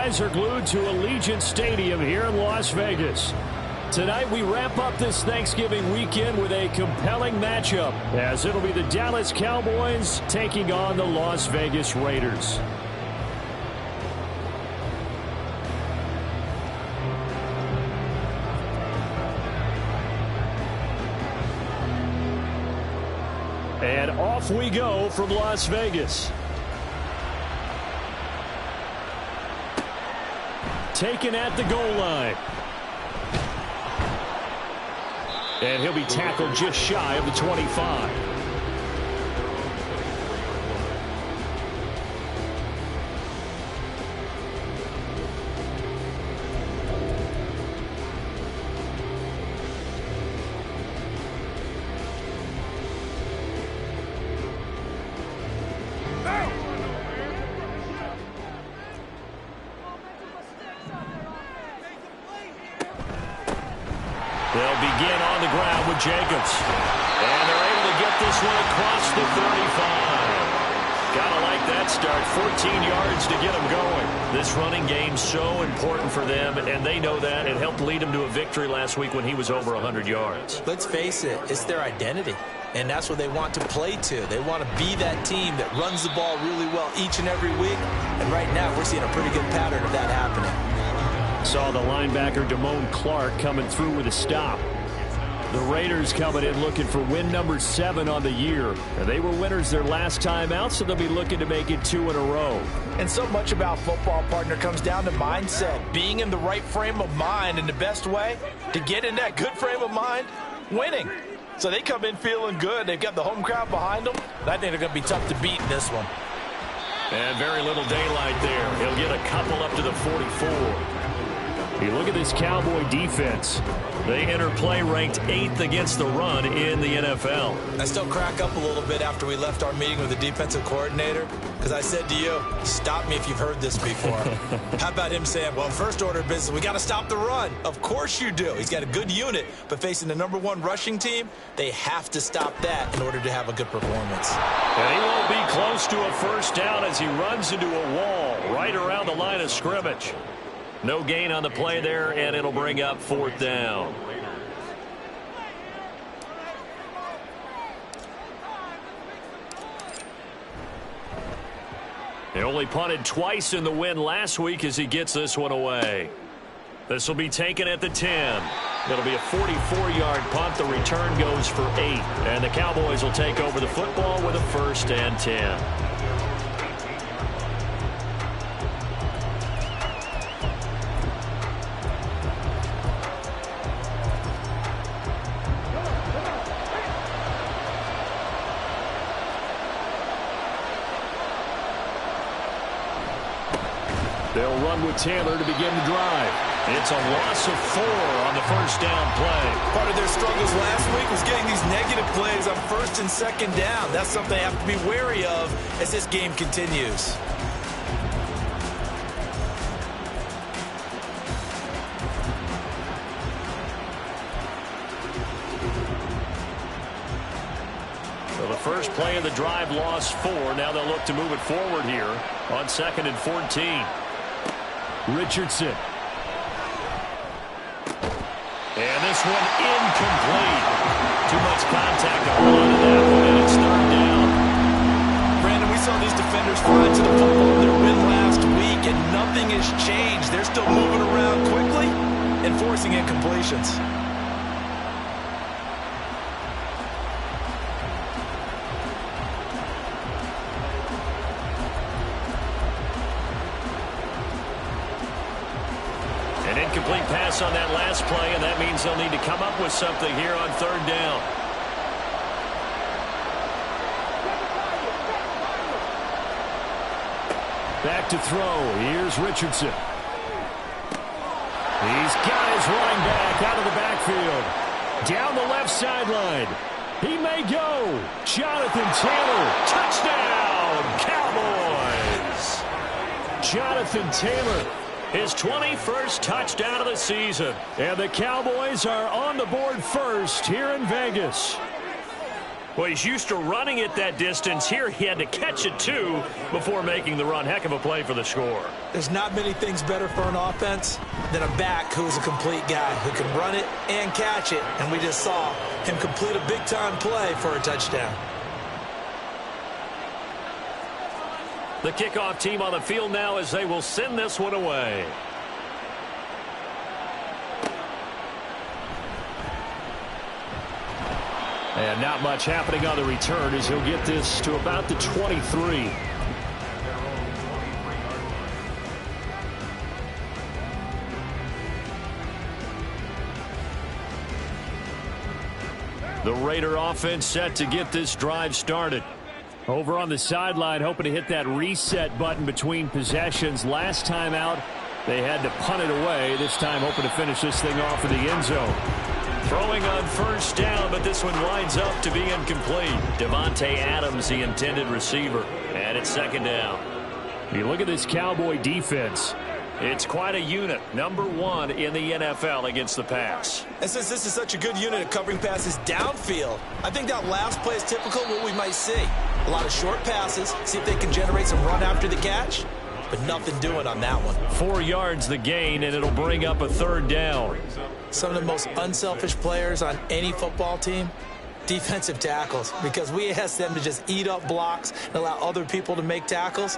eyes are glued to Allegiant Stadium here in Las Vegas. Tonight we wrap up this Thanksgiving weekend with a compelling matchup, as it'll be the Dallas Cowboys taking on the Las Vegas Raiders. And off we go from Las Vegas. Taken at the goal line. And he'll be tackled just shy of the 25. They'll begin on the ground with Jacobs. And they're able to get this one across the 35. Gotta like that start. 14 yards to get them going. This running game's so important for them, and they know that. It helped lead them to a victory last week when he was over 100 yards. Let's face it, it's their identity. And that's what they want to play to. They want to be that team that runs the ball really well each and every week. And right now, we're seeing a pretty good pattern of that happening. Saw the linebacker Damone Clark coming through with a stop. The Raiders coming in looking for win number 7 on the year. They were winners their last time out, so they'll be looking to make it 2 in a row. And so much about football, partner, comes down to mindset. Being in the right frame of mind, and the best way to get in that good frame of mind, winning. So they come in feeling good. They've got the home crowd behind them. I think they're going to be tough to beat in this one. And very little daylight there. He'll get a couple up to the 44. You look at this Cowboy defense. They enter play ranked 8th against the run in the NFL. I still crack up a little bit after we left our meeting with the defensive coordinator, because I said to you, stop me if you've heard this before. How about him saying, well, first order of business, we got to stop the run. Of course you do. He's got a good unit, but facing the #1 rushing team, they have to stop that in order to have a good performance. And he won't be close to a first down as he runs into a wall right around the line of scrimmage. No gain on the play there, and it'll bring up 4th down. He only punted twice in the win last week as he gets this one away. This will be taken at the 10. It'll be a 44-yard punt. The return goes for 8. And the Cowboys will take over the football with a 1st and 10. They'll run with Taylor to begin the drive. It's a loss of 4 on the first down play. Part of their struggles last week was getting these negative plays on 1st and 2nd down. That's something they have to be wary of as this game continues. So the first play of the drive lost 4. Now they'll look to move it forward here on 2nd and 14. Richardson. And this one incomplete. Too much contact to hold on to that one, and it's 3rd down. Brandon, we saw these defenders fly to the football in their win last week, and nothing has changed. They're still moving around quickly and forcing incompletions. Incomplete pass on that last play, and that means they'll need to come up with something here on 3rd down. Back to throw. Here's Richardson. He's got his running back out of the backfield. Down the left sideline. He may go. Jonathan Taylor. Touchdown, Cowboys. Jonathan Taylor. His 21st touchdown of the season. And the Cowboys are on the board first here in Vegas. Well, he's used to running it that distance. Here he had to catch it, too, before making the run. Heck of a play for the score. There's not many things better for an offense than a back who is a complete guy who can run it and catch it. And we just saw him complete a big-time play for a touchdown. The kickoff team on the field now as they will send this one away. And not much happening on the return as he'll get this to about the 23. The Raider offense set to get this drive started. Over on the sideline, hoping to hit that reset button between possessions. Last time out, they had to punt it away. This time, hoping to finish this thing off in the end zone. Throwing on first down, but this one winds up to be incomplete. Devontae Adams, the intended receiver. And it's second down. You look at this Cowboy defense. It's quite a unit. Number 1 in the NFL against the pass. And since this is such a good unit at covering passes downfield, I think that last play is typical of what we might see. A lot of short passes, see if they can generate some run after the catch, but nothing doing on that one. 4 yards the gain, and it'll bring up a third down. Some of the most unselfish players on any football team, defensive tackles, because we ask them to just eat up blocks and allow other people to make tackles.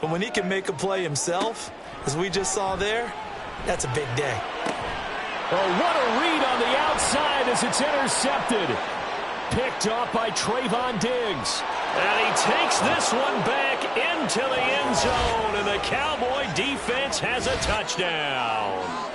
But when he can make a play himself, as we just saw there, that's a big day. Oh, what a read on the outside as it's intercepted. Picked off by Trayvon Diggs. And he takes this one back into the end zone, and the Cowboy defense has a touchdown.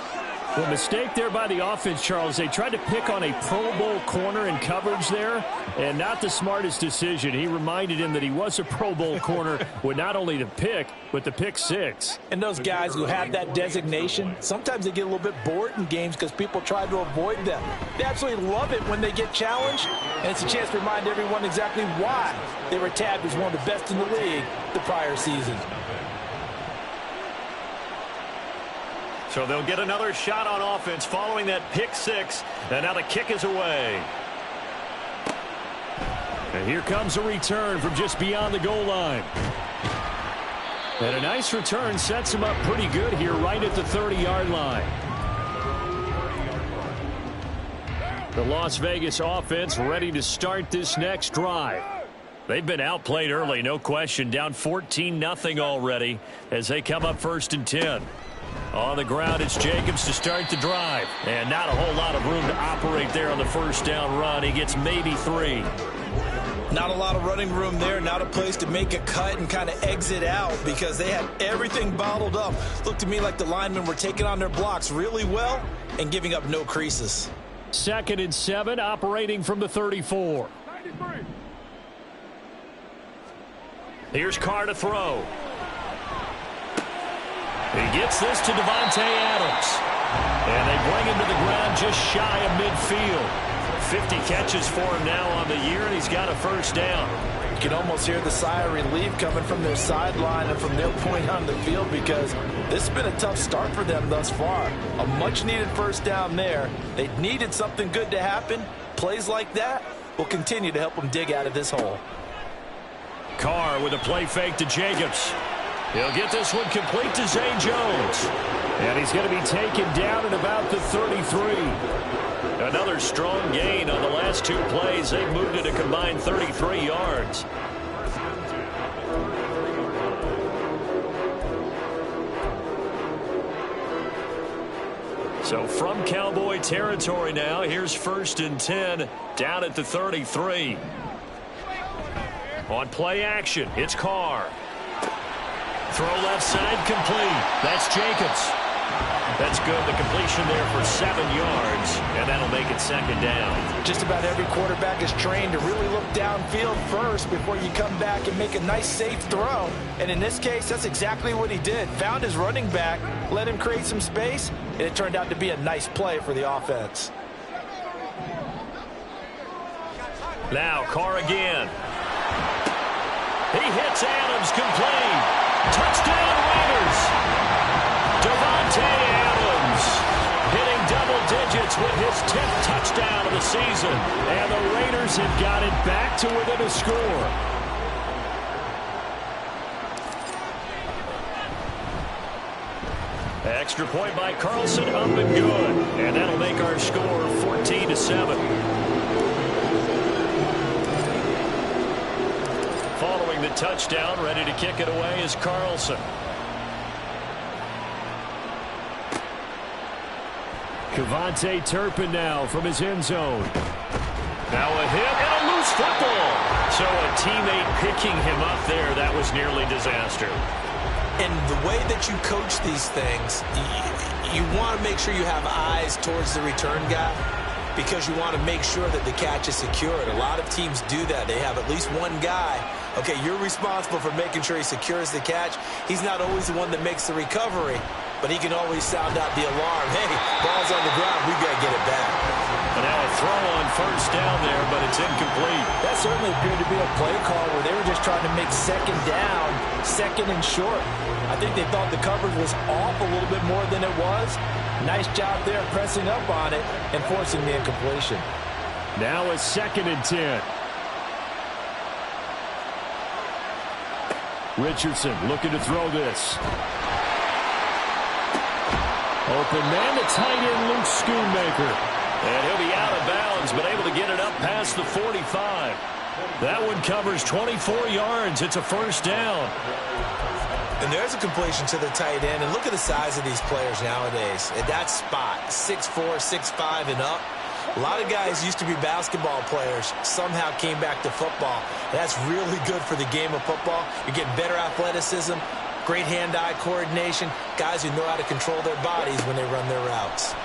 Well, mistake there by the offense, Charles. They tried to pick on a Pro Bowl corner in coverage there, and not the smartest decision. He reminded him that he was a Pro Bowl corner with not only the pick, but the pick six. And those guys who have that designation, sometimes they get a little bit bored in games because people try to avoid them. They absolutely love it when they get challenged, and it's a chance to remind everyone exactly why they were tabbed as one of the best in the league the prior season. So they'll get another shot on offense following that pick six, and now the kick is away. And here comes a return from just beyond the goal line. And a nice return sets him up pretty good here right at the 30-yard line. The Las Vegas offense ready to start this next drive. They've been outplayed early, no question, down 14-0 already as they come up 1st and 10. On the ground, it's Jacobs to start the drive. And not a whole lot of room to operate there on the first down run. He gets maybe 3. Not a lot of running room there. Not a place to make a cut and kind of exit out because they had everything bottled up. Looked to me like the linemen were taking on their blocks really well and giving up no creases. 2nd and 7, operating from the 34. Here's Carr to throw. He gets this to Devontae Adams. And they bring him to the ground just shy of midfield. 50 catches for him now on the year, and he's got a first down. You can almost hear the sigh of relief coming from their sideline and from their point on the field because this has been a tough start for them thus far. A much-needed first down there. They needed something good to happen. Plays like that will continue to help them dig out of this hole. Carr with a play fake to Jacobs. He'll get this one complete to Zay Jones. And he's going to be taken down at about the 33. Another strong gain on the last 2 plays. They've moved it a combined 33 yards. So from Cowboy territory now, here's 1st and 10 down at the 33. On play action, it's Carr. Throw left side, complete. That's Jacobs. That's good. The completion there for 7 yards, and that'll make it 2nd down. Just about every quarterback is trained to really look downfield first before you come back and make a nice, safe throw. And in this case, that's exactly what he did. Found his running back, let him create some space, and it turned out to be a nice play for the offense. Now, Carr again. He hits Adams, complete. Touchdown Raiders. Devontae Adams hitting double digits with his 10th touchdown of the season. And the Raiders have got it back to within a score. Extra point by Carlson, up and good. And that'll make our score 14-7. Following the touchdown, ready to kick it away is Carlson. Kevontae Turpin now from his end zone. Now a hit and a loose football. So a teammate picking him up there, that was nearly disaster. And the way that you coach these things, you want to make sure you have eyes towards the return guy because you want to make sure that the catch is secured. A lot of teams do that. They have at least one guy. Okay, you're responsible for making sure he secures the catch. He's not always the one that makes the recovery, but he can always sound out the alarm. Hey, ball's on the ground. We've got to get it back. And now a throw on first down there, but it's incomplete. That certainly appeared to be a play call where they were just trying to make second down, second and short. I think they thought the coverage was off a little bit more than it was. Nice job there pressing up on it and forcing the incompletion. Now a 2nd and 10. Richardson looking to throw this. Open man, the tight end, Luke Schoonmaker. And he'll be out of bounds, but able to get it up past the 45. That one covers 24 yards. It's a first down. And there's a completion to the tight end. And look at the size of these players nowadays. At that spot, 6'4", 6'5", and up. A lot of guys used to be basketball players, somehow came back to football. And that's really good for the game of football. You're getting better athleticism, great hand-eye coordination, guys who know how to control their bodies when they run their routes.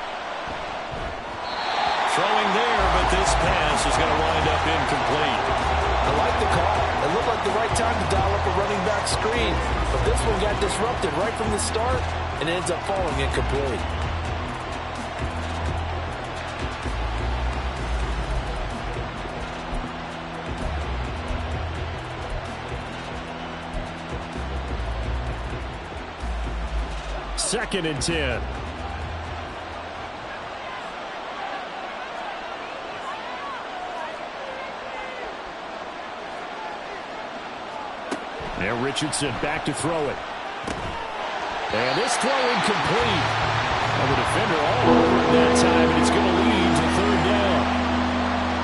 Throwing there, but this pass is going to wind up incomplete. I like the call. It looked like the right time to dial up a running back screen. But this one got disrupted right from the start, and it ends up falling incomplete. Second and 10. Now Richardson back to throw it. And this throw incomplete. And the defender all over it that time, and it's going to lead to third down.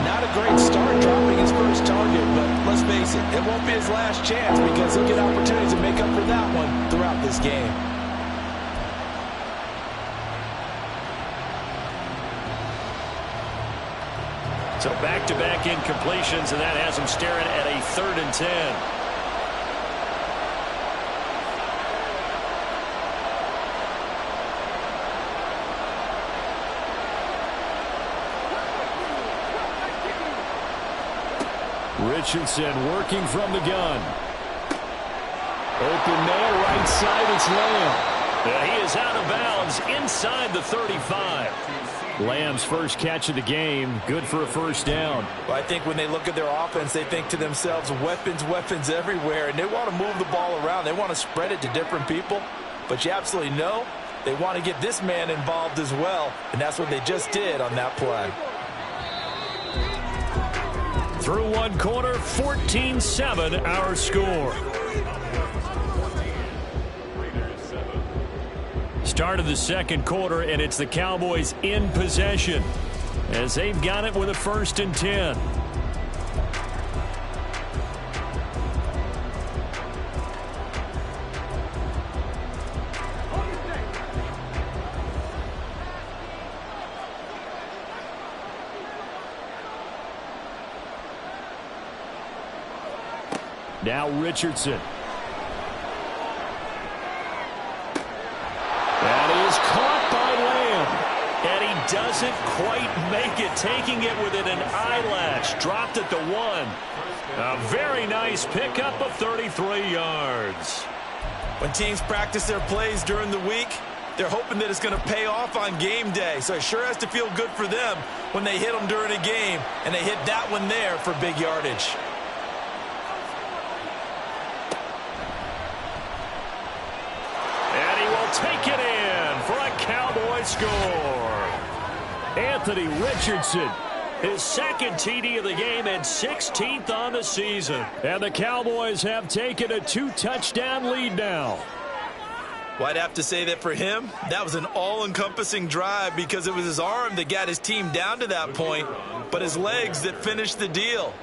Not a great start dropping his first target, but let's face it, it won't be his last chance because he'll get opportunities to make up for that one throughout this game. So back-to-back incompletions, and that has him staring at a 3rd and 10. Richardson working from the gun. Open man, right side, it's Lamb. He is out of bounds inside the 35. Lamb's first catch of the game, good for a first down. Well, I think when they look at their offense, they think to themselves, weapons, weapons everywhere, and they want to move the ball around. They want to spread it to different people, but you absolutely know they want to get this man involved as well, and that's what they just did on that play. Through one quarter, 14-7 our score. Start of the second quarter, and it's the Cowboys in possession as they've got it with a 1st and 10. Now Richardson. That is caught by Lamb. And he doesn't quite make it, taking it within an eyelash. Dropped at the 1. A very nice pickup of 33 yards. When teams practice their plays during the week, they're hoping that it's going to pay off on game day. So it sure has to feel good for them when they hit them during a game, and they hit that one there for big yardage. And he will take it in for a Cowboy score. Anthony Richardson, his second TD of the game and 16th on the season. And the Cowboys have taken a 2-touchdown lead now. Well, I'd have to say that for him, that was an all-encompassing drive because it was his arm that got his team down to that point, but his legs that finished the deal.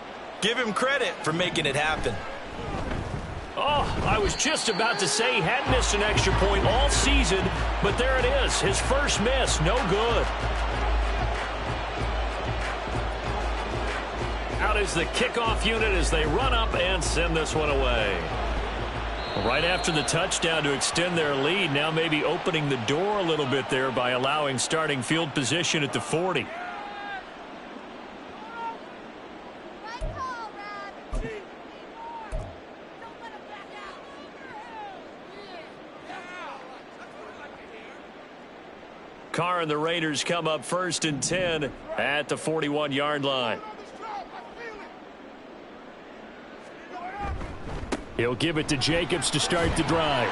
Give him credit for making it happen. Oh, I was just about to say he hadn't missed an extra point all season, but there it is, his first miss, no good. Out is the kickoff unit as they run up and send this one away. Right after the touchdown to extend their lead, now maybe opening the door a little bit there by allowing starting field position at the 40. Carr and the Raiders come up 1st and 10 at the 41-yard line. He'll give it to Jacobs to start the drive.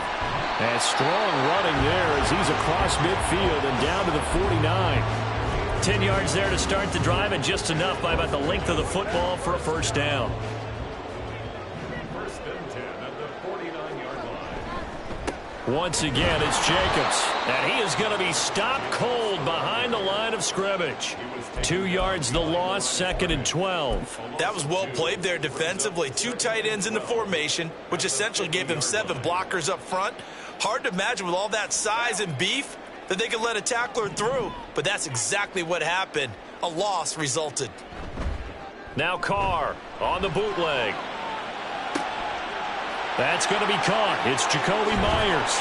And strong running there as he's across midfield and down to the 49. 10 yards there to start the drive and just enough by about the length of the football for a first down. Once again, it's Jacobs, and he is going to be stopped cold behind the line of scrimmage. 2 yards the loss, 2nd and 12. That was well played there defensively. 2 tight ends in the formation, which essentially gave him 7 blockers up front. Hard to imagine with all that size and beef that they could let a tackler through, but that's exactly what happened. A loss resulted. Now Carr on the bootleg. That's going to be caught. It's Jacoby Myers.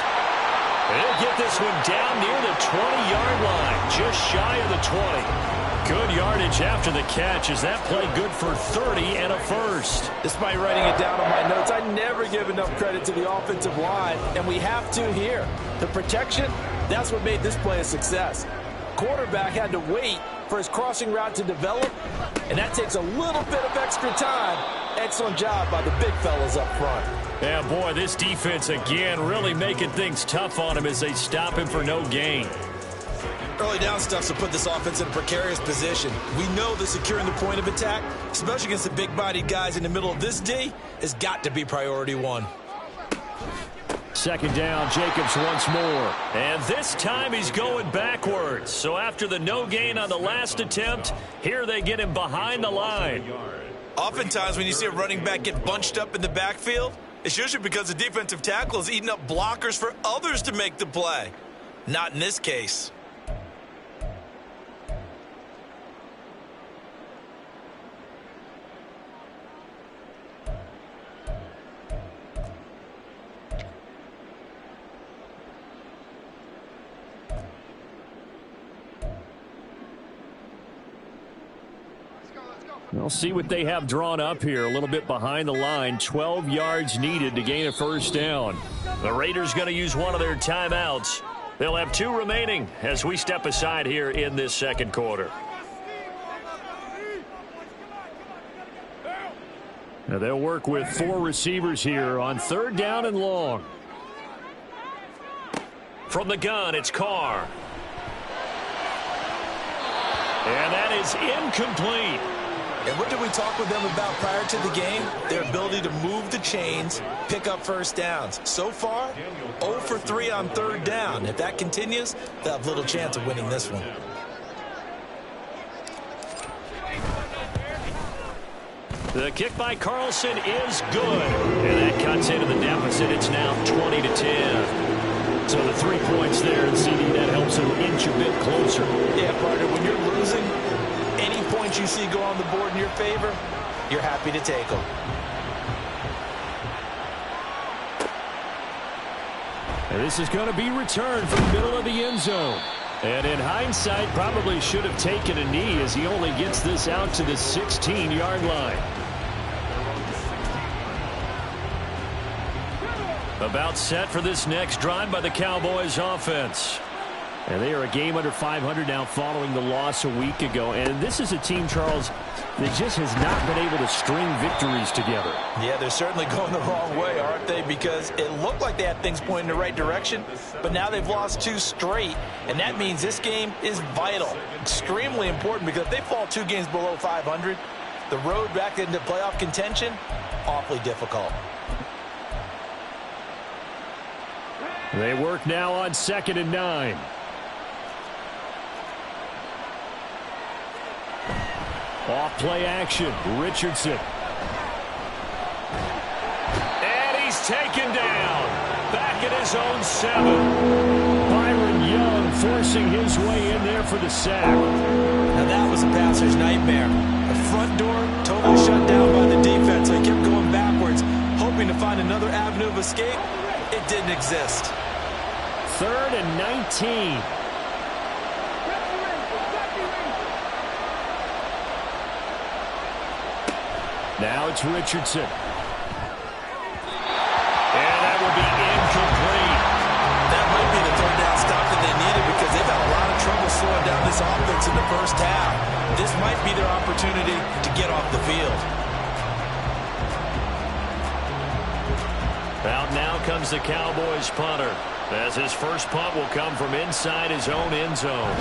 He'll get this one down near the 20-yard line, just shy of the 20. Good yardage after the catch. Is that play good for 30 and a first? Despite writing it down on my notes, I never give enough credit to the offensive line, and we have to here. The protection, that's what made this play a success. Quarterback had to wait for his crossing route to develop, and that takes a little bit of extra time. Excellent job by the big fellas up front. Yeah, boy, this defense again really making things tough on him as they stop him for no gain. Early down stuff to put this offense in a precarious position. We know that securing the point of attack, especially against the big-bodied guys in the middle of this D, has got to be priority 1. 2nd down, Jacobs once more. And this time he's going backwards. So after the no gain on the last attempt, here they get him behind the line. Oftentimes when you see a running back get bunched up in the backfield, it's usually because the defensive tackle is eating up blockers for others to make the play. Not in this case. We'll see what they have drawn up here. A little bit behind the line. 12 yards needed to gain a first down. The Raiders going to use one of their timeouts. They'll have 2 remaining as we step aside here in this second quarter. Now they'll work with 4 receivers here on 3rd down and long. From the gun, it's Carr. And that is incomplete. And what did we talk with them about prior to the game? Their ability to move the chains, pick up first downs. So far, 0 for 3 on 3rd down. If that continues, they'll have little chance of winning this one. The kick by Carlson is good. And that cuts into the deficit. It's now 20-10. So the 3 points there, and CD, that helps them inch a bit closer. Yeah, partner, when you're losing, any points you see go on the board in your favor, you're happy to take them. And this is going to be returned from the middle of the end zone. And in hindsight, probably should have taken a knee as he only gets this out to the 16-yard line. About set for this next drive by the Cowboys offense. And they are a game under 500 now following the loss a week ago. And this is a team, Charles, that just has not been able to string victories together. Yeah, they're certainly going the wrong way, aren't they? Because it looked like they had things pointing in the right direction, but now they've lost 2 straight, and that means this game is vital, extremely important, because if they fall 2 games below 500, the road back into playoff contention, awfully difficult. They work now on 2nd and 9. Off play action, Richardson. And he's taken down. Back at his own 7. Byron Young forcing his way in there for the sack. Now that was a passer's nightmare. The front door totally shut down by the defense. So he kept going backwards, hoping to find another avenue of escape. It didn't exist. 3rd and 19. Now it's Richardson. And that will be incomplete. That might be the 3rd down stop that they needed because they've had a lot of trouble slowing down this offense in the first half. This might be their opportunity to get off the field. Out now comes the Cowboys punter, as his first punt will come from inside his own end zone.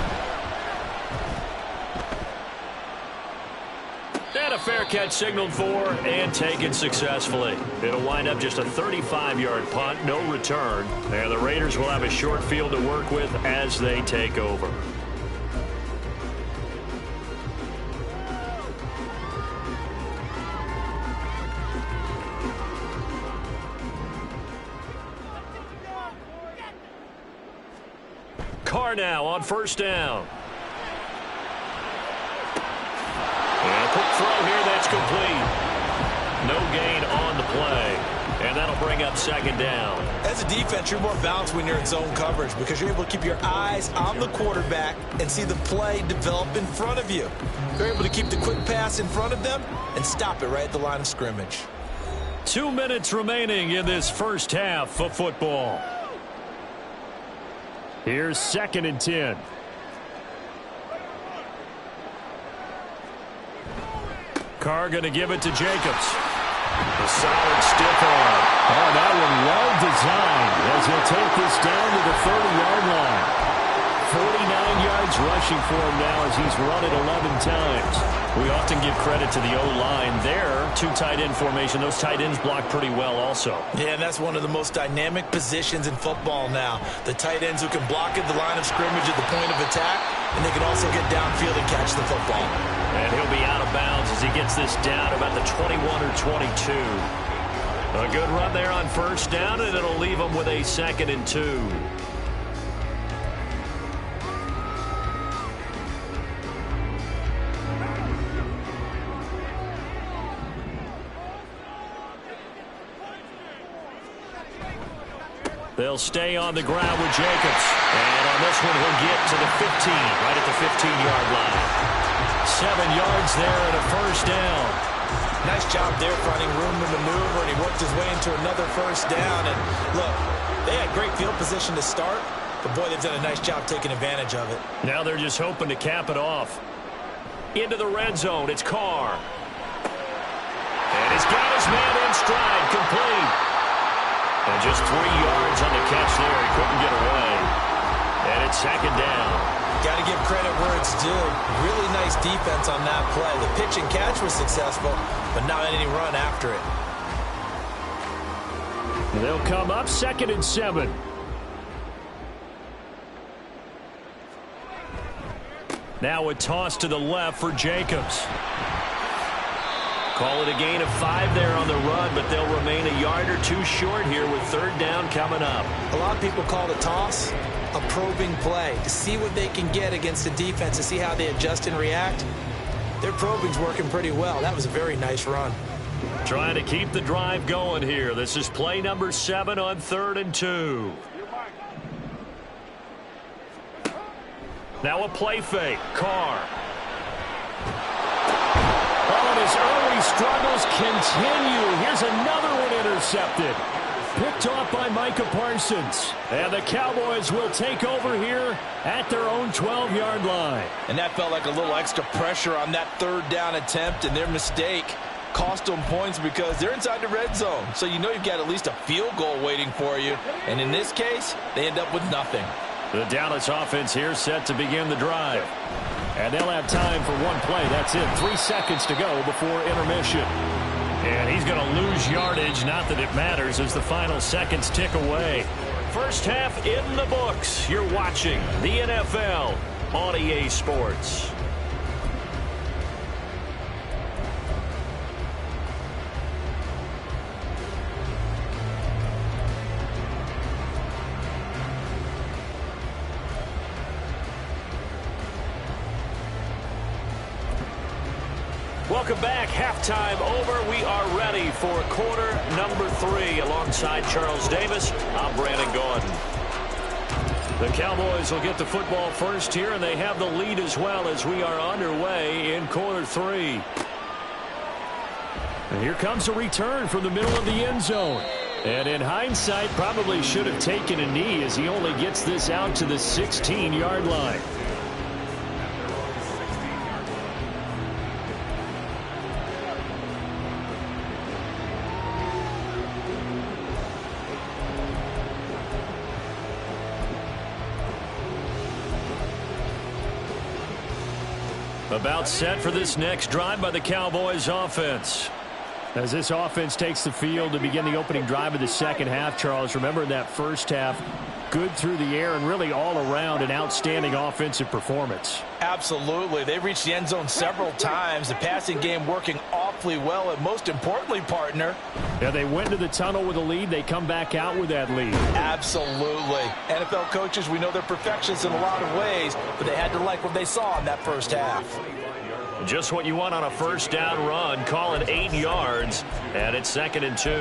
And a fair catch signaled for and taken successfully. It'll wind up just a 35-yard punt, no return. And the Raiders will have a short field to work with as they take over. Carr now on 1st down. And a quick throw here that's complete. No gain on the play. And that'll bring up 2nd down. As a defense, you're more balanced when you're in zone coverage because you're able to keep your eyes on the quarterback and see the play develop in front of you. You're able to keep the quick pass in front of them and stop it right at the line of scrimmage. 2 minutes remaining in this first half of football. Here's 2nd and 10. Carr going to give it to Jacobs. A solid stiff arm. Oh, that one well designed as he'll take this down to the 30-yard line. 49 yards rushing for him now as he's run it 11 times. We often give credit to the O-line there. 2 tight end formation. Those tight ends block pretty well also. Yeah, and that's one of the most dynamic positions in football now. The tight ends who can block at the line of scrimmage at the point of attack, and they can also get downfield and catch the football. And he'll be out of bounds as he gets this down about the 21 or 22. A good run there on 1st down, and it'll leave him with a 2nd and 2. They'll stay on the ground with Jacobs. And on this one, he'll get to the 15, right at the 15-yard line. 7 yards there and a 1st down. Nice job there finding room to maneuver, and he worked his way into another 1st down. And look, they had great field position to start, but boy, they've done a nice job taking advantage of it. Now they're just hoping to cap it off. Into the red zone, it's Carr. And he's got his man in stride, complete. And just 3 yards on the catch there. He couldn't get away. And it's 2nd down. Got to give credit where it's due. Really nice defense on that play. The pitch and catch was successful, but not any run after it. They'll come up 2nd and 7. Now a toss to the left for Jacobs. Call it a gain of 5 there on the run, but they'll remain a yard or 2 short here with 3rd down coming up. A lot of people call the toss a probing play to see what they can get against the defense, to see how they adjust and react. Their probing's working pretty well. That was a very nice run. Trying to keep the drive going here. This is play number 7 on 3rd and 2. Now a play fake. Carr. Oh, and his early struggles continue. Here's another one intercepted. Picked off by Micah Parsons. And the Cowboys will take over here at their own 12-yard line. And that felt like a little extra pressure on that third down attempt, and their mistake cost them points because they're inside the red zone. So you know you've got at least a field goal waiting for you. And in this case, they end up with nothing. The Dallas offense here set to begin the drive. And they'll have time for one play. That's it. 3 seconds to go before intermission. And he's going to lose yardage. Not that it matters as the final seconds tick away. First half in the books. You're watching the NFL on EA Sports. Welcome back. Halftime over. We are ready for quarter number 3. Alongside Charles Davis, I'm Brandon Gordon. The Cowboys will get the football first here, and they have the lead as well as we are underway in quarter 3. And here comes a return from the middle of the end zone. And in hindsight, probably should have taken a knee as he only gets this out to the 16-yard line. About set for this next drive by the Cowboys offense. As this offense takes the field to begin the opening drive of the second half, Charles, remember in that first half, good through the air and really all around an outstanding offensive performance. Absolutely. They reached the end zone several times. The passing game working awfully well, and most importantly, partner. Yeah, they went to the tunnel with a lead. They come back out with that lead. Absolutely. NFL coaches, we know they're perfectionists in a lot of ways, but they had to like what they saw in that first half. Just what you want on a first down run. Call it 8 yards, and it's 2nd and 2.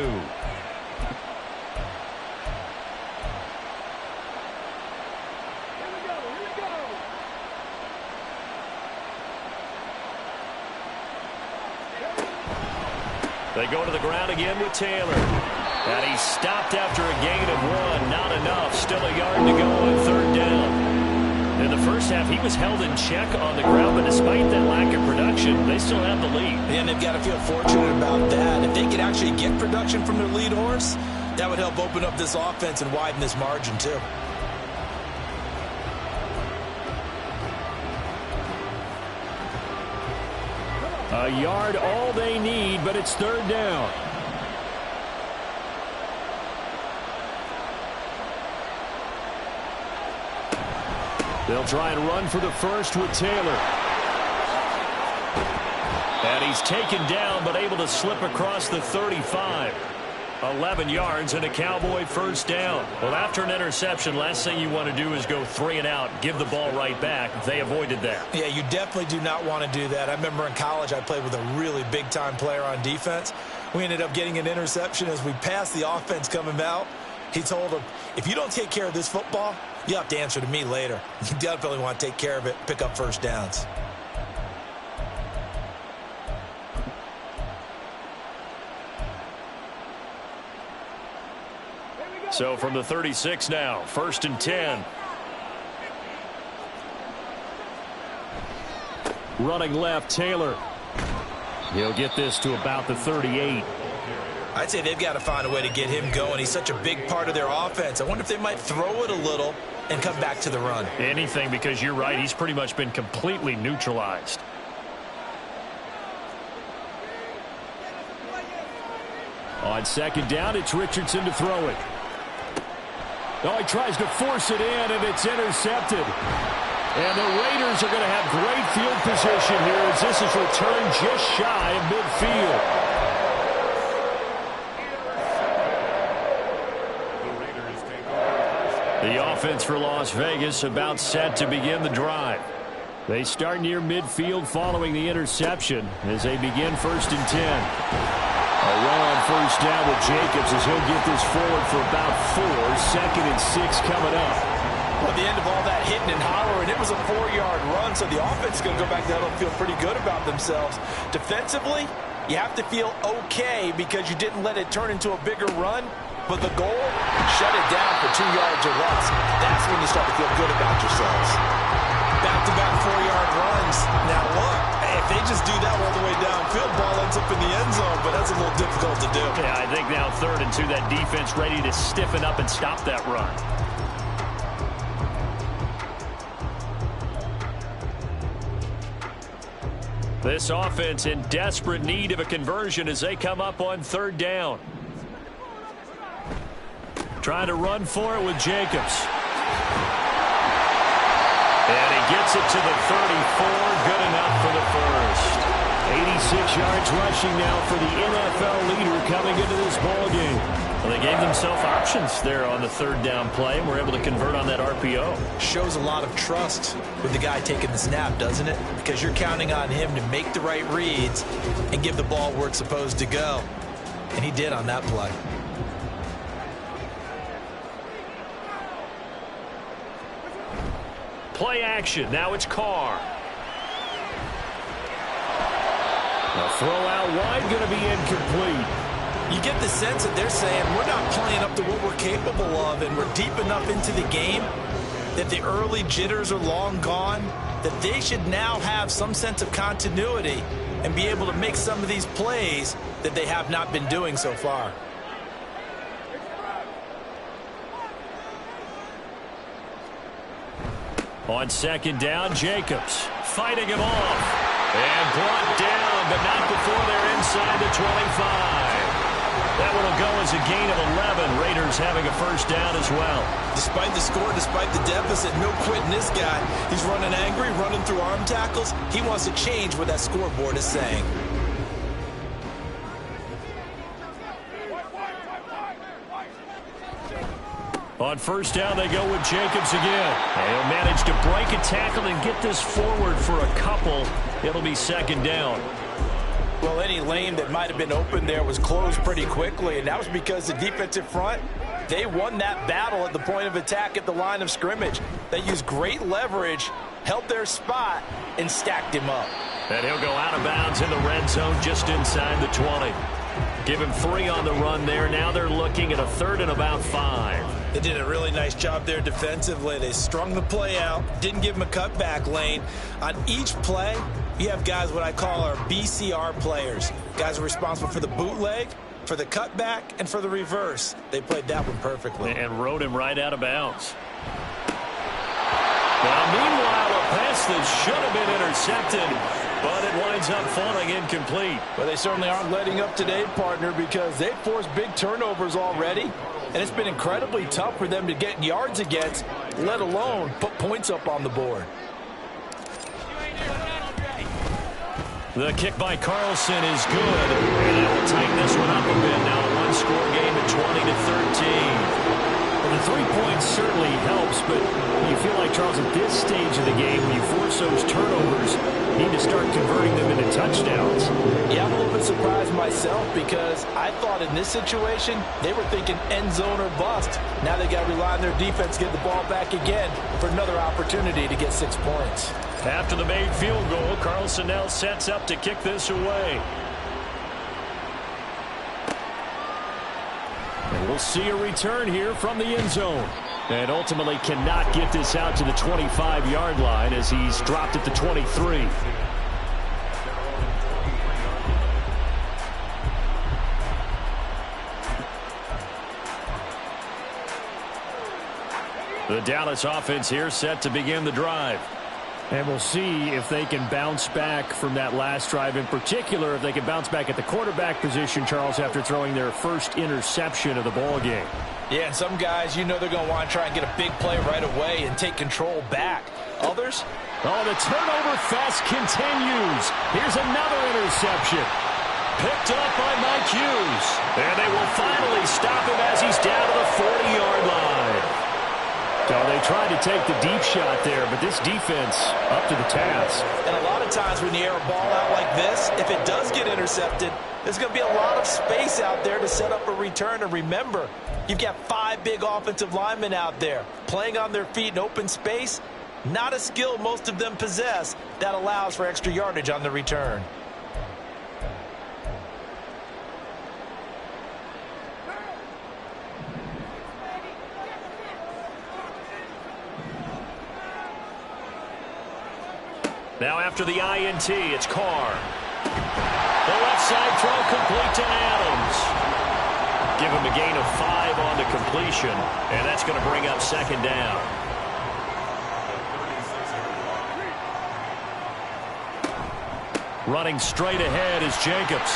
They go to the ground again with Taylor. And he's stopped after a gain of 1. Not enough. Still a yard to go on 3rd down. In the first half, he was held in check on the ground, but despite that lack of production, they still have the lead. And they've got to feel fortunate about that. If they could actually get production from their lead horse, that would help open up this offense and widen this margin too. A yard all they need, but it's 3rd down. They'll try and run for the first with Taylor. And he's taken down, but able to slip across the 35. 11 yards and a Cowboy first down. Well, after an interception, last thing you want to do is go 3 and out, give the ball right back. They avoided that. Yeah, you definitely do not want to do that. I remember in college I played with a really big-time player on defense. We ended up getting an interception as we passed the offense coming out. He told him, if you don't take care of this football, you have to answer to me later. You definitely want to take care of it, pick up first downs. So from the 36 now, 1st and 10. Running left, Taylor. He'll get this to about the 38. I'd say they've got to find a way to get him going. He's such a big part of their offense. I wonder if they might throw it a little and come back to the run. Anything, because you're right. He's pretty much been completely neutralized. On 2nd down, it's Richardson to throw it. Oh, he tries to force it in, and it's intercepted. And the Raiders are going to have great field position here as this is returned just shy of midfield. The offense for Las Vegas about set to begin the drive. They start near midfield following the interception as they begin 1st and 10. A run on first down with Jacobs as he'll get this forward for about 4. 2nd and 6 coming up. Well, at the end of all that hitting and hollering, it was a 4-yard run, so the offense is going to go back there and feel pretty good about themselves. Defensively, you have to feel okay because you didn't let it turn into a bigger run. But the goal, shut it down for 2 yards or less. That's when you start to feel good about yourselves. Back-to-back 4-yard runs. Now look, if they just do that all the way downfield, ball ends up in the end zone, but that's a little difficult to do. Yeah, I think now 3rd and 2, that defense ready to stiffen up and stop that run. This offense in desperate need of a conversion as they come up on 3rd down. Trying to run for it with Jacobs. And he gets it to the 34. Good enough for the first. 86 yards rushing now for the NFL leader coming into this ballgame. Well, they gave themselves options there on the 3rd down play and were able to convert on that RPO. Shows a lot of trust with the guy taking the snap, doesn't it? Because you're counting on him to make the right reads and give the ball where it's supposed to go. And he did on that play. Play action. Now it's Carr. A throw out wide going to be incomplete. You get the sense that they're saying we're not playing up to what we're capable of, and we're deep enough into the game that the early jitters are long gone, that they should now have some sense of continuity and be able to make some of these plays that they have not been doing so far. On 2nd down, Jacobs fighting him off. And brought down, but not before they're inside the 25. That one will go as a gain of 11. Raiders having a 1st down as well. Despite the score, despite the deficit, no quitting this guy. He's running angry, running through arm tackles. He wants to change what that scoreboard is saying. On 1st down, they go with Jacobs again. And he'll manage to break a tackle and get this forward for a couple. It'll be 2nd down. Well, any lane that might have been open there was closed pretty quickly, and that was because the defensive front, they won that battle at the point of attack at the line of scrimmage. They used great leverage, held their spot, and stacked him up. And he'll go out of bounds in the red zone just inside the 20. Give him 3 on the run there. Now they're looking at a 3rd and about 5. They did a really nice job there defensively. They strung the play out, didn't give him a cutback lane. On each play, you have guys what I call our BCR players. Guys are responsible for the bootleg, for the cutback, and for the reverse. They played that one perfectly. And rode him right out of bounds. Now, meanwhile, a pass that should have been intercepted, but it winds up falling incomplete. Well, they certainly aren't letting up today, partner, because they've forced big turnovers already, and it's been incredibly tough for them to get yards against, let alone put points up on the board. The kick by Carlson is good, and it will tighten this one up a bit. Now a one-score game at 20-13. Well, the 3 points certainly helps, but you feel like, Charles, at this stage of the game, when you force those turnovers, you need to start converting them into touchdowns. Yeah, I'm a little bit surprised myself because I thought in this situation, they were thinking end zone or bust. Now they got to rely on their defense to get the ball back again for another opportunity to get 6 points. After the made field goal, Carlson now sets up to kick this away. And we'll see a return here from the end zone. And ultimately cannot get this out to the 25-yard line as he's dropped at the 23. The Dallas offense here set to begin the drive. And we'll see if they can bounce back from that last drive. In particular, if they can bounce back at the quarterback position, Charles, after throwing their first interception of the ball game. Yeah, and some guys, you know they're going to want to try and get a big play right away and take control back. Others? Oh, the turnover fest continues. Here's another interception. Picked up by Mike Hughes. And they will finally stop him as he's down to the 40-yard line. So they tried to take the deep shot there, but this defense up to the task. And a lot of times when you air a ball out like this, if it does get intercepted, there's going to be a lot of space out there to set up a return. And remember, you've got 5 big offensive linemen out there playing on their feet in open space. Not a skill most of them possess that allows for extra yardage on the return. Now after the INT, it's Carr. The left side throw complete to Adams. Give him a gain of 5 on the completion, and that's going to bring up second down. Running straight ahead is Jacobs.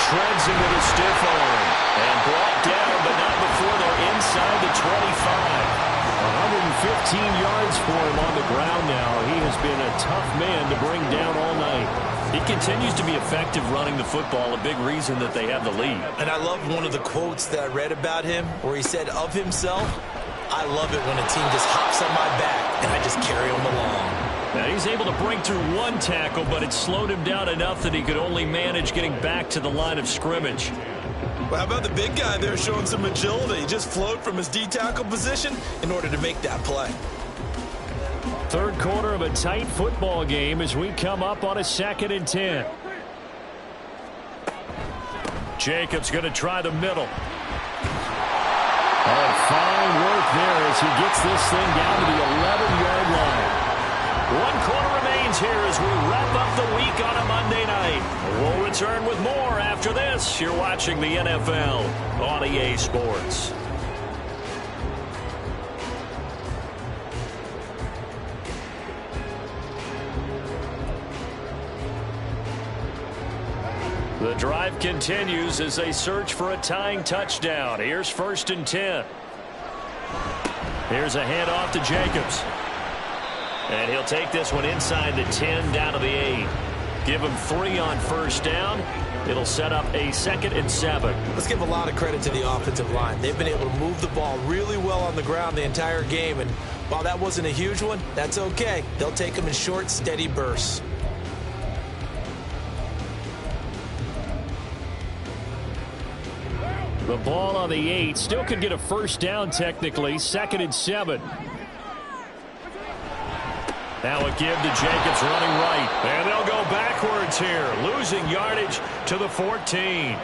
Shreds him with a stiff arm. And brought down, but not before they're inside the 25. 115 yards for him on the ground now. He has been a tough man to bring down all night. He continues to be effective running the football, a big reason that they have the lead. And I love one of the quotes that I read about him where he said of himself, "I love it when a team just hops on my back and I just carry them along." Now he's able to break through one tackle, but it slowed him down enough that he could only manage getting back to the line of scrimmage. Well, how about the big guy there showing some agility? He just flowed from his D-tackle position in order to make that play. Third quarter of a tight football game as we come up on a 2nd and 10. Jacobs going to try the middle. Oh, fine work there as he gets this thing down to the 11-yard line. 1 quarter remains here as we wrap up the week on a Monday night. We'll return with more after this. You're watching the NFL on EA Sports. The drive continues as they search for a tying touchdown. Here's 1st and 10. Here's a handoff to Jacobs. And he'll take this one inside the 10 down to the 8. Give him 3 on 1st down. It'll set up a 2nd and 7. Let's give a lot of credit to the offensive line. They've been able to move the ball really well on the ground the entire game. And while that wasn't a huge one, that's okay. They'll take them in short, steady bursts. The ball on the 8. Still could get a 1st down technically. 2nd and 7. Now a give to Jacobs running right. And they'll go backwards here. Losing yardage to the 14.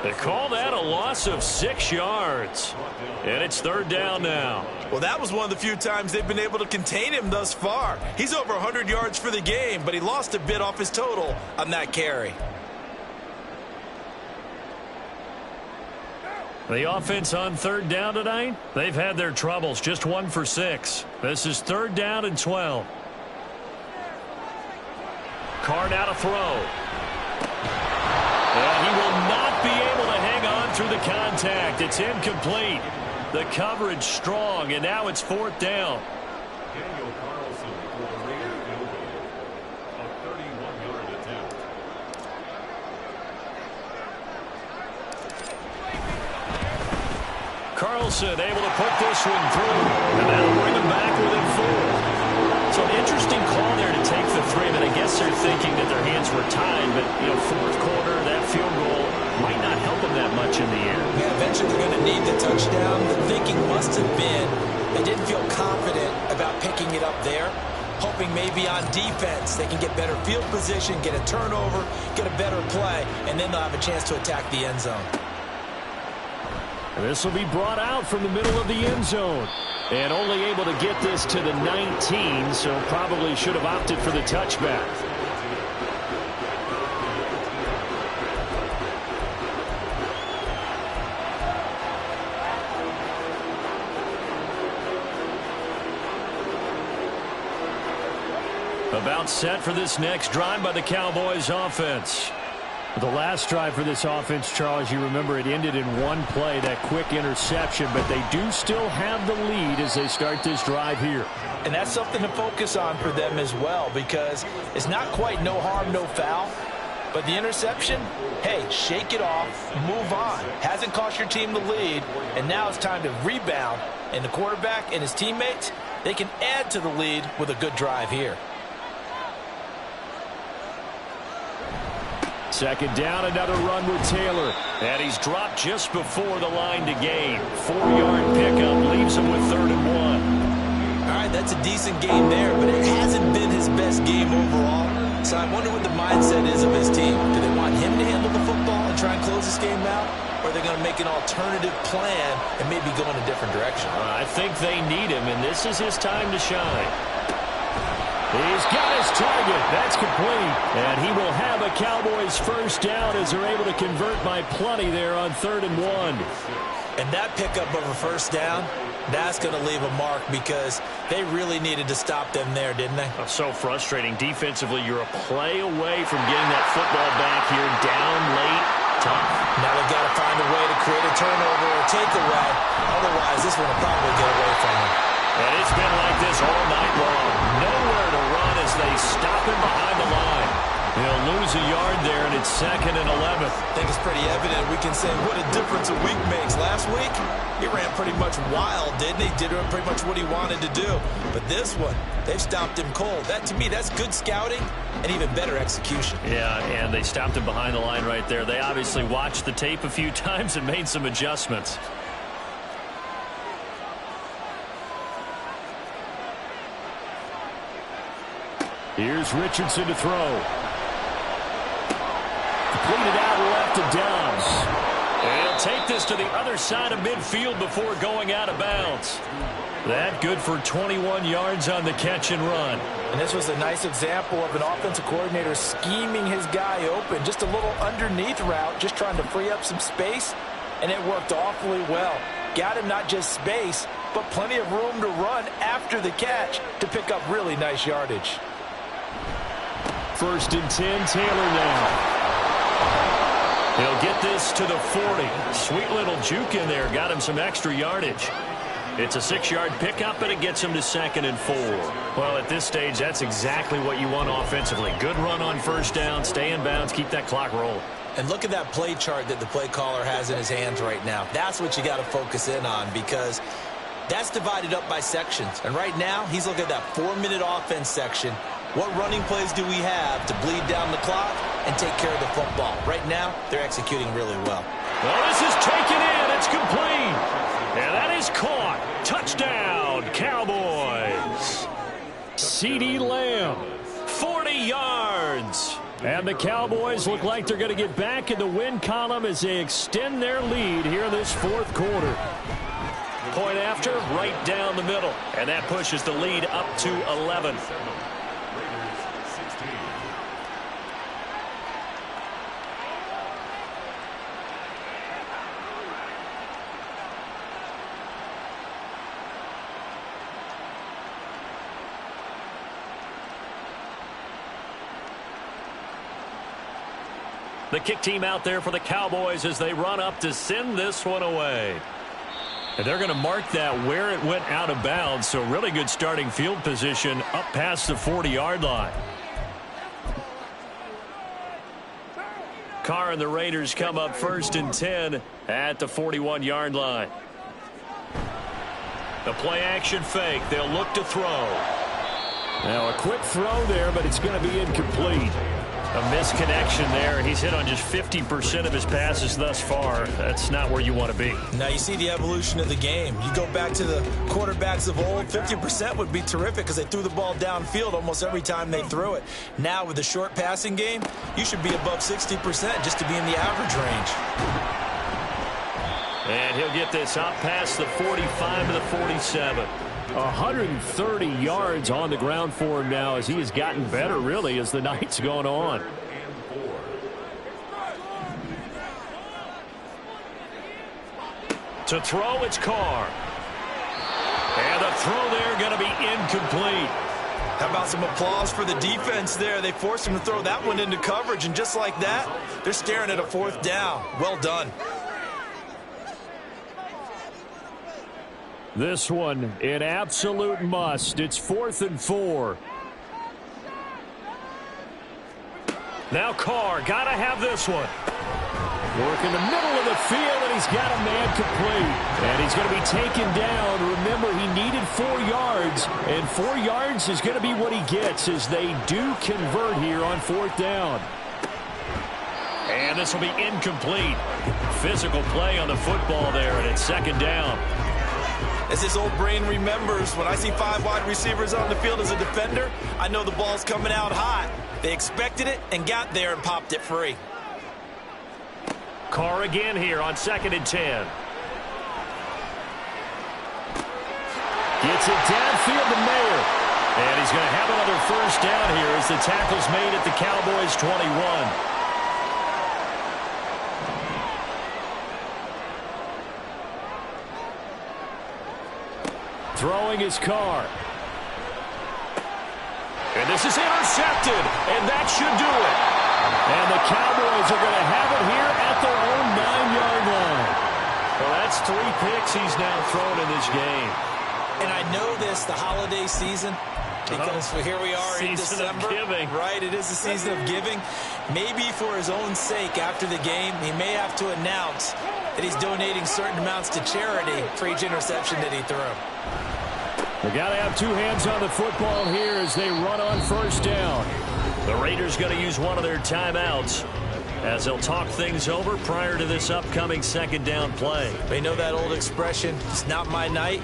They call that a loss of 6 yards. And it's 3rd down now. Well, that was one of the few times they've been able to contain him thus far. He's over 100 yards for the game, but he lost a bit off his total on that carry. The offense on 3rd down tonight, they've had their troubles. Just 1 for 6. This is 3rd down and 12. Carr now to throw. And he will not be able to hang on through the contact. It's incomplete. The coverage strong, and now it's 4th down. Carlson able to put this one through, and that'll bring him back within 4. So an interesting call there to take the 3. But I guess they're thinking that their hands were tied. But, 4th quarter, that field goal might not help them that much in the end. Yeah, eventually they're going to need the touchdown. The thinking must have been they didn't feel confident about picking it up there, hoping maybe on defense they can get better field position, get a turnover, get a better play, and then they'll have a chance to attack the end zone. This will be brought out from the middle of the end zone. And only able to get this to the 19, so probably should have opted for the touchback. About set for this next drive by the Cowboys offense. The last drive for this offense, Charles, you remember it ended in one play, that quick interception, but they do still have the lead as they start this drive here. And that's something to focus on for them as well, because it's not quite no harm, no foul. But the interception, hey, shake it off, move on. Hasn't cost your team the lead, and now it's time to rebound. And the quarterback and his teammates, they can add to the lead with a good drive here. Second down, another run with Taylor. And he's dropped just before the line to gain. 4-yard pickup leaves him with 3rd and 1. All right, that's a decent game there, but it hasn't been his best game overall. So I wonder what the mindset is of his team. Do they want him to handle the football and try and close this game out? Or are they going to make an alternative plan and maybe go in a different direction? I think they need him, and this is his time to shine. He's got his target. That's complete. And he will have a Cowboys first down as they're able to convert by plenty there on 3rd and 1. And that pickup of a first down, that's going to leave a mark because they really needed to stop them there, didn't they? So frustrating. Defensively, you're a play away from getting that football back here down late. Tough. Now they've got to find a way to create a turnover or takeaway. Otherwise, this one will probably get away from them. And it's been like this all night long. Nowhere to run as they stop him behind the line. He'll lose a yard there, and it's 2nd and 11. I think it's pretty evident. We can say what a difference a week makes. Last week, he ran pretty much wild, didn't he? Did pretty much what he wanted to do. But this one, they've stopped him cold. That, to me, that's good scouting and even better execution. Yeah, and they stopped him behind the line right there. They obviously watched the tape a few times and made some adjustments. Here's Richardson to throw. Completed out left to Downs. And he'll take this to the other side of midfield before going out of bounds. That good for 21 yards on the catch and run. And this was a nice example of an offensive coordinator scheming his guy open. Just a little underneath route, just trying to free up some space, and it worked awfully well. Got him not just space, but plenty of room to run after the catch to pick up really nice yardage. 1st and 10, Taylor now. He'll get this to the 40. Sweet little juke in there. Got him some extra yardage. It's a 6-yard pickup, and it gets him to 2nd and 4. Well, at this stage, that's exactly what you want offensively. Good run on first down, stay in bounds, keep that clock rolling. And look at that play chart that the play caller has in his hands right now. That's what you got to focus in on because that's divided up by sections. And right now, he's looking at that 4-minute offense section. What running plays do we have to bleed down the clock and take care of the football? Right now, they're executing really well. Well, this is taken in. It's complete. And that is caught. Touchdown, Cowboys. CeeDee Lamb, 40 yards. And the Cowboys look like they're going to get back in the win column as they extend their lead here in this 4th quarter. Point after, right down the middle. And that pushes the lead up to 11. The kick team out there for the Cowboys as they run up to send this one away. And they're going to mark that where it went out of bounds, so really good starting field position up past the 40-yard line. Carr and the Raiders come up 1st and 10 at the 41-yard line. The play-action fake. They'll look to throw. Now a quick throw there, but it's going to be incomplete. A misconnection there. He's hit on just 50% of his passes thus far. That's not where you want to be. Now you see the evolution of the game. You go back to the quarterbacks of old, 50% would be terrific because they threw the ball downfield almost every time they threw it. Now with the short passing game, you should be above 60% just to be in the average range. And he'll get this up past the 45 to the 47. 130 yards on the ground for him now as he has gotten better, really, as the night's gone on. To throw, it's Carr. And the throw there going to be incomplete. How about some applause for the defense there? They forced him to throw that one into coverage, and just like that, they're staring at a 4th down. Well done. This one, an absolute must. It's 4th and 4. Now Carr, got to have this one. Work in the middle of the field, and he's got a man complete. And he's going to be taken down. Remember, he needed 4 yards, and 4 yards is going to be what he gets as they do convert here on 4th down. And this will be incomplete. Physical play on the football there, and it's 2nd down. As his old brain remembers, when I see 5 wide receivers on the field as a defender, I know the ball's coming out hot. They expected it and got there and popped it free. Carr again here on 2nd and 10. Gets it downfield to Mayer. And he's going to have another first down here as the tackle's made at the Cowboys' 21. Throwing his car. And this is intercepted, and that should do it. And the Cowboys are going to have it here at their own 9-yard line. Well, that's 3 picks he's now thrown in this game. And I know this, the holiday season, because here we are in December. Giving. Right, it is the season of giving. Maybe for his own sake after the game, he may have to announce that he's donating certain amounts to charity for each interception that he threw. They got to have 2 hands on the football here as they run on first down. The Raiders going to use one of their timeouts as they'll talk things over prior to this upcoming second down play. They know that old expression, it's not my night.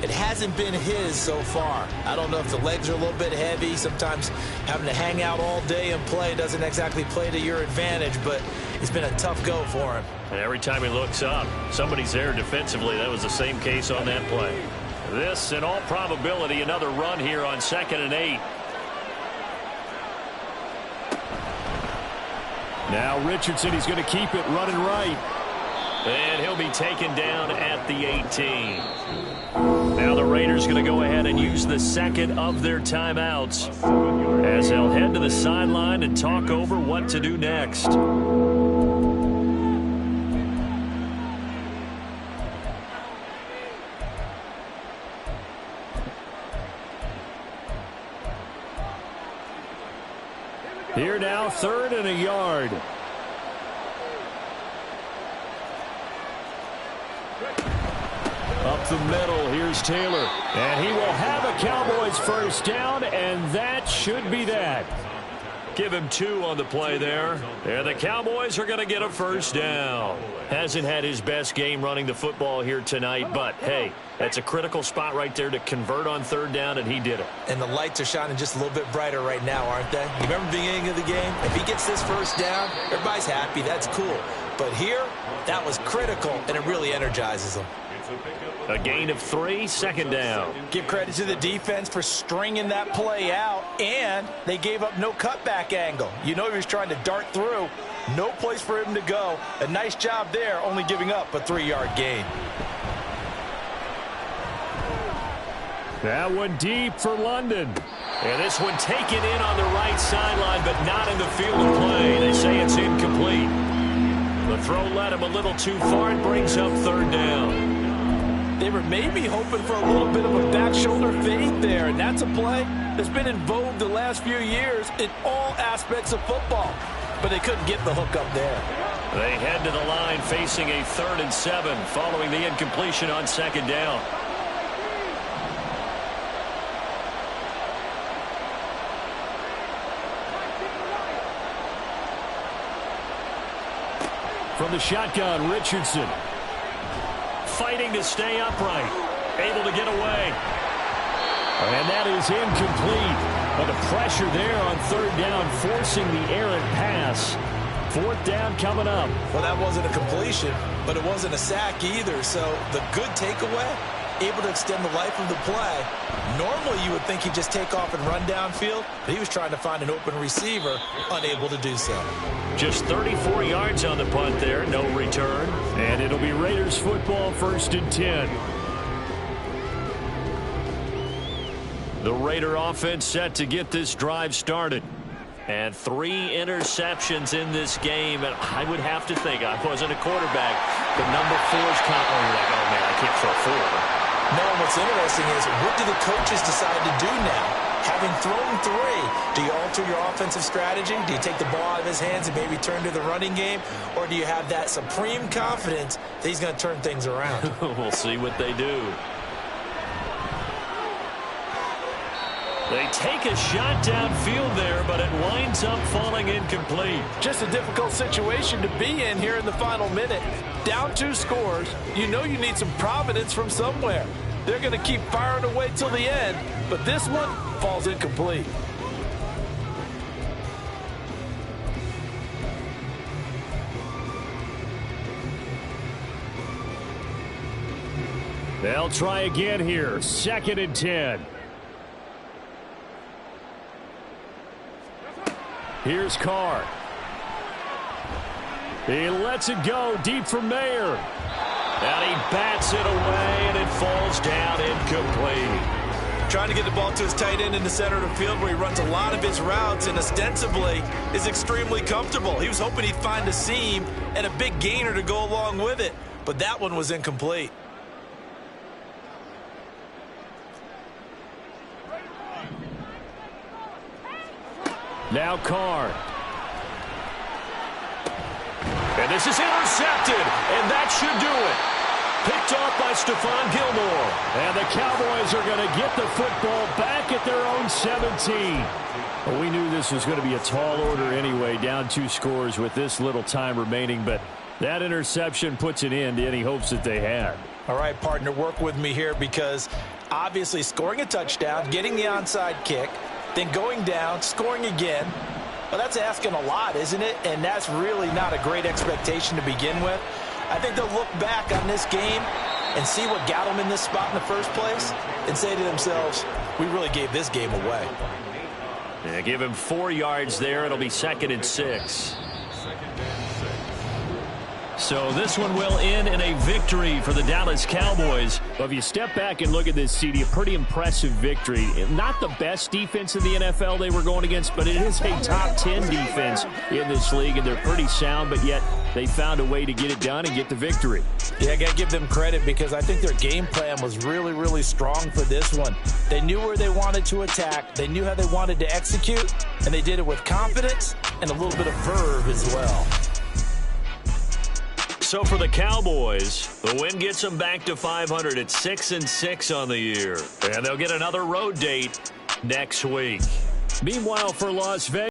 It hasn't been his so far. I don't know if the legs are a little bit heavy. Sometimes having to hang out all day and play doesn't exactly play to your advantage, but it's been a tough go for him. And every time he looks up, somebody's there defensively. That was the same case on that play. This, in all probability, another run here on 2nd and 8. Now Richardson, he's going to keep it running right. And he'll be taken down at the 18. Now the Raiders going to go ahead and use the second of their timeouts as they'll head to the sideline and talk over what to do next. Here now, 3rd and a yard. Up the middle, here's Taylor. And he will have a Cowboys first down, and that should be that. Give him 2 on the play there. And the Cowboys are going to get a first down. Hasn't had his best game running the football here tonight, but hey, that's a critical spot right there to convert on 3rd down, and he did it. And the lights are shining just a little bit brighter right now, aren't they? You remember the beginning of the game? If he gets this first down, everybody's happy. That's cool. But here, that was critical, and it really energizes him. A gain of 3, 2nd down. Give credit to the defense for stringing that play out, and they gave up no cutback angle. You know he was trying to dart through. No place for him to go. A nice job there, only giving up a 3-yard gain. That one deep for London. And this one taken in on the right sideline, but not in the field of play. They say it's incomplete. The throw led him a little too far and brings up 3rd down. They were maybe hoping for a little bit of a back shoulder fade there, and that's a play that's been in vogue the last few years in all aspects of football. But they couldn't get the hook up there. They head to the line facing a 3rd and 7 following the incompletion on 2nd down. From the shotgun, Richardson. Fighting to stay upright. Able to get away. And that is incomplete. But the pressure there on 3rd down, forcing the errant pass. 4th down coming up. Well, that wasn't a completion, but it wasn't a sack either. So the good takeaway, able to extend the life of the play. Normally you would think he'd just take off and run downfield, but he was trying to find an open receiver, unable to do so. Just 34 yards on the punt there, no return. And it'll be Raiders football, 1st and 10. The Raider offense set to get this drive started. And 3 interceptions in this game. And I would have to think, I wasn't a quarterback, but number 4's kind of like, oh man, I can't throw 4. No, and what's interesting is, what do the coaches decide to do now? Having thrown 3, do you alter your offensive strategy? Do you take the ball out of his hands and maybe turn to the running game? Or do you have that supreme confidence that he's going to turn things around? We'll see what they do. They take a shot downfield there, but it winds up falling incomplete. Just a difficult situation to be in here in the final minute. Down 2 scores, you know you need some providence from somewhere. They're going to keep firing away till the end, but this one falls incomplete. They'll try again here. 2nd and 10. Here's Carr. He lets it go deep for Mayer. And he bats it away, and it falls down incomplete. Trying to get the ball to his tight end in the center of the field where he runs a lot of his routes and ostensibly is extremely comfortable. He was hoping he'd find a seam and a big gainer to go along with it, but that one was incomplete. Now Carr. And this is intercepted, and that should do it. Picked off by Stephon Gilmore. And the Cowboys are going to get the football back at their own 17. Well, we knew this was going to be a tall order anyway, down 2 scores with this little time remaining, but that interception puts an end to any hopes that they had. All right, partner, work with me here because obviously scoring a touchdown, getting the onside kick, then going down, scoring again. Well, that's asking a lot, isn't it? And that's really not a great expectation to begin with. I think they'll look back on this game and see what got them in this spot in the first place and say to themselves, we really gave this game away. Yeah, give him 4 yards there. It'll be 2nd and 6. So this one will end in a victory for the Dallas Cowboys. Well, if you step back and look at this, CD, a pretty impressive victory. Not the best defense in the NFL they were going against, but it is a top 10 defense in this league, and they're pretty sound, but yet they found a way to get it done and get the victory. Yeah, I got to give them credit because I think their game plan was really, really strong for this one. They knew where they wanted to attack. They knew how they wanted to execute, and they did it with confidence and a little bit of verve as well. So for the Cowboys, the win gets them back to 500 at 6-6 on the year. And they'll get another road date next week. Meanwhile, for Las Vegas,